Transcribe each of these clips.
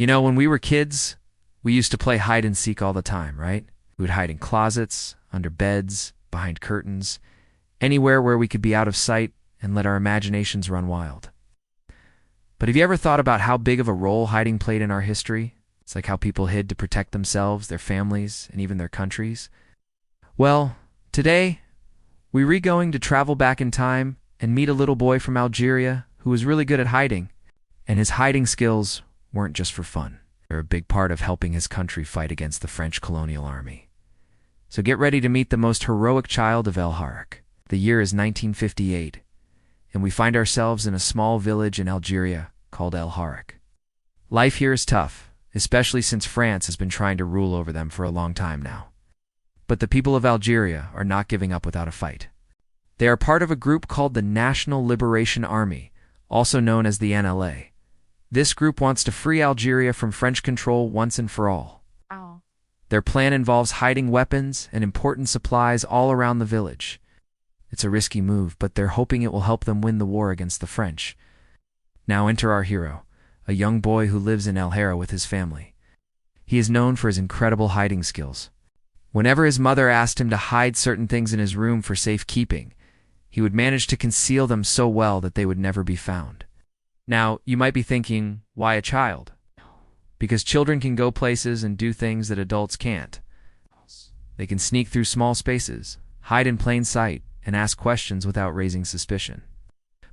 When we were kids, we used to play hide and seek all the time, right? We would hide in closets, under beds, behind curtains, anywhere where we could be out of sight and let our imaginations run wild. But have you ever thought about how big of a role hiding played in our history? It's like how people hid to protect themselves, their families, and even their countries. Well, today, we're going to travel back in time and meet a little boy from Algeria who was really good at hiding. And his hiding skills weren't just for fun. They're a big part of helping his country fight against the French colonial army. So get ready to meet the most heroic child of El Harak. The year is 1958, and we find ourselves in a small village in Algeria called El Harak. Life here is tough, especially since France has been trying to rule over them for a long time now. But the people of Algeria are not giving up without a fight. They are part of a group called the National Liberation Army, also known as the NLA. This group wants to free Algeria from French control once and for all. Ow. Their plan involves hiding weapons and important supplies all around the village. It's a risky move, but they're hoping it will help them win the war against the French. Now enter our hero, a young boy who lives in El Harak with his family. He is known for his incredible hiding skills. Whenever his mother asked him to hide certain things in his room for safekeeping, he would manage to conceal them so well that they would never be found. Now, you might be thinking, why a child? Because children can go places and do things that adults can't. They can sneak through small spaces, hide in plain sight, and ask questions without raising suspicion.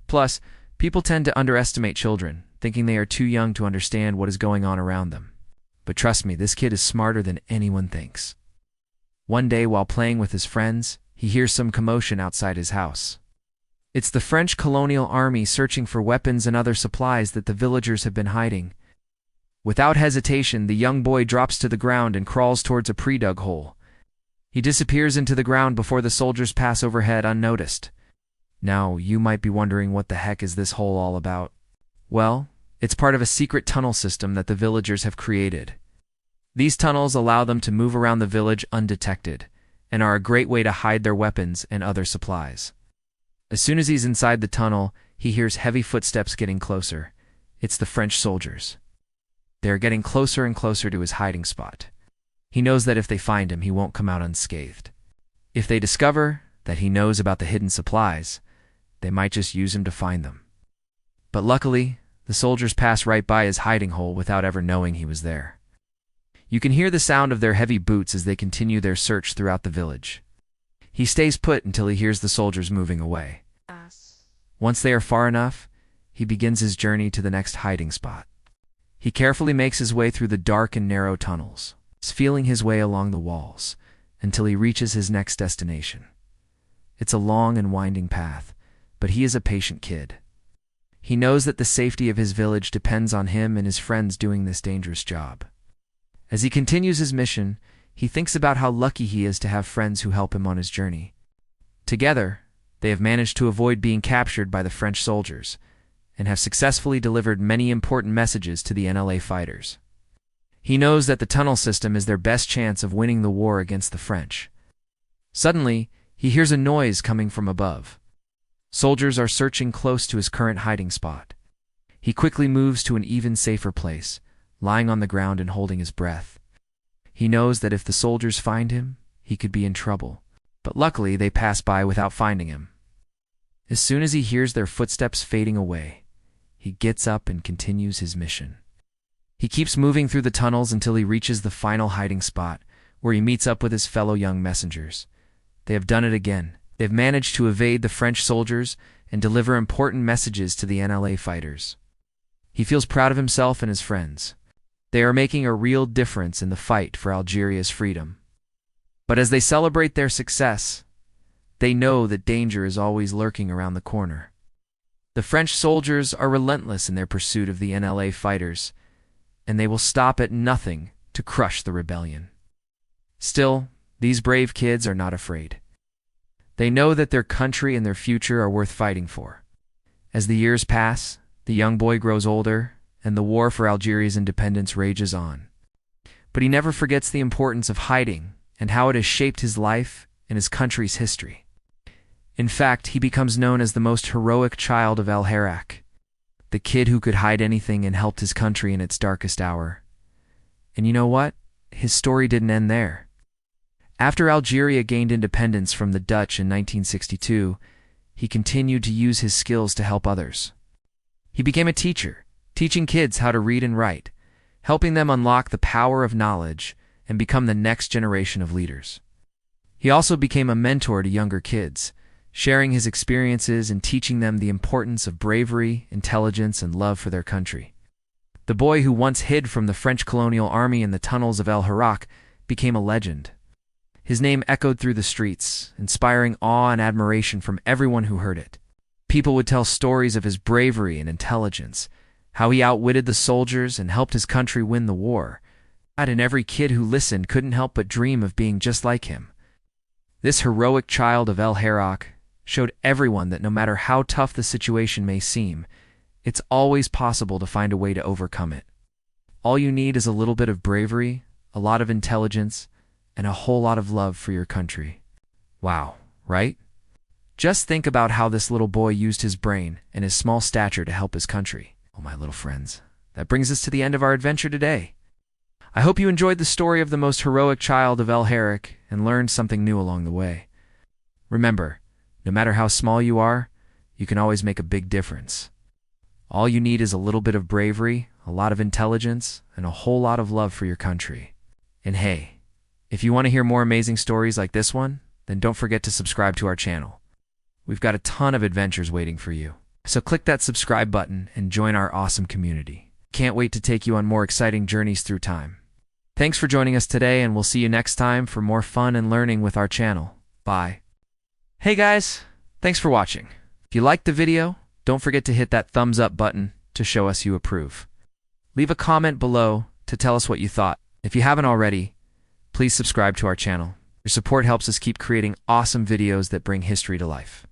Plus, people tend to underestimate children, thinking they are too young to understand what is going on around them. But trust me, this kid is smarter than anyone thinks. One day, while playing with his friends, he hears some commotion outside his house. It's the French colonial army searching for weapons and other supplies that the villagers have been hiding. Without hesitation, the young boy drops to the ground and crawls towards a pre-dug hole. He disappears into the ground before the soldiers pass overhead unnoticed. Now, you might be wondering, what the heck is this hole all about? Well, it's part of a secret tunnel system that the villagers have created. These tunnels allow them to move around the village undetected, and are a great way to hide their weapons and other supplies. As soon as he's inside the tunnel, he hears heavy footsteps getting closer. It's the French soldiers. They are getting closer and closer to his hiding spot. He knows that if they find him, he won't come out unscathed. If they discover that he knows about the hidden supplies, they might just use him to find them. But luckily, the soldiers pass right by his hiding hole without ever knowing he was there. You can hear the sound of their heavy boots as they continue their search throughout the village. He stays put until he hears the soldiers moving away. Once they are far enough, he begins his journey to the next hiding spot. He carefully makes his way through the dark and narrow tunnels, feeling his way along the walls, until he reaches his next destination. It's a long and winding path, but he is a patient kid. He knows that the safety of his village depends on him and his friends doing this dangerous job. As he continues his mission, he thinks about how lucky he is to have friends who help him on his journey. Together, they have managed to avoid being captured by the French soldiers, and have successfully delivered many important messages to the NLA fighters. He knows that the tunnel system is their best chance of winning the war against the French. Suddenly, he hears a noise coming from above. Soldiers are searching close to his current hiding spot. He quickly moves to an even safer place, lying on the ground and holding his breath. He knows that if the soldiers find him, he could be in trouble, but luckily they pass by without finding him. As soon as he hears their footsteps fading away, he gets up and continues his mission. He keeps moving through the tunnels until he reaches the final hiding spot, where he meets up with his fellow young messengers. They have done it again. They've managed to evade the French soldiers and deliver important messages to the NLA fighters. He feels proud of himself and his friends. They are making a real difference in the fight for Algeria's freedom. But as they celebrate their success, they know that danger is always lurking around the corner. The French soldiers are relentless in their pursuit of the NLA fighters, and they will stop at nothing to crush the rebellion. Still, these brave kids are not afraid. They know that their country and their future are worth fighting for. As the years pass, the young boy grows older, and the war for Algeria's independence rages on. But he never forgets the importance of hiding and how it has shaped his life and his country's history. In fact, he becomes known as the most heroic child of El Harak. The the kid who could hide anything and helped his country in its darkest hour. And you know what? His story didn't end there. After Algeria gained independence from the Dutch in 1962, he continued to use his skills to help others. He became a teacher, teaching kids how to read and write, helping them unlock the power of knowledge and become the next generation of leaders. He also became a mentor to younger kids, sharing his experiences and teaching them the importance of bravery, intelligence, and love for their country. The boy who once hid from the French colonial army in the tunnels of El Hirak became a legend. His name echoed through the streets, inspiring awe and admiration from everyone who heard it. People would tell stories of his bravery and intelligence, how he outwitted the soldiers and helped his country win the war. And every kid who listened couldn't help but dream of being just like him. This heroic child of El Hirak showed everyone that no matter how tough the situation may seem, it's always possible to find a way to overcome it. All you need is a little bit of bravery, a lot of intelligence, and a whole lot of love for your country. Wow, right? Just think about how this little boy used his brain and his small stature to help his country. Oh, my little friends, that brings us to the end of our adventure today. I hope you enjoyed the story of the most heroic child of El Hirak and learned something new along the way. Remember, no matter how small you are, you can always make a big difference. All you need is a little bit of bravery, a lot of intelligence, and a whole lot of love for your country. And hey, if you want to hear more amazing stories like this one, then don't forget to subscribe to our channel. We've got a ton of adventures waiting for you. So click that subscribe button and join our awesome community. Can't wait to take you on more exciting journeys through time. Thanks for joining us today, and we'll see you next time for more fun and learning with our channel. Bye. Hey guys, thanks for watching. If you liked the video, don't forget to hit that thumbs up button to show us you approve. Leave a comment below to tell us what you thought. If you haven't already, please subscribe to our channel. Your support helps us keep creating awesome videos that bring history to life.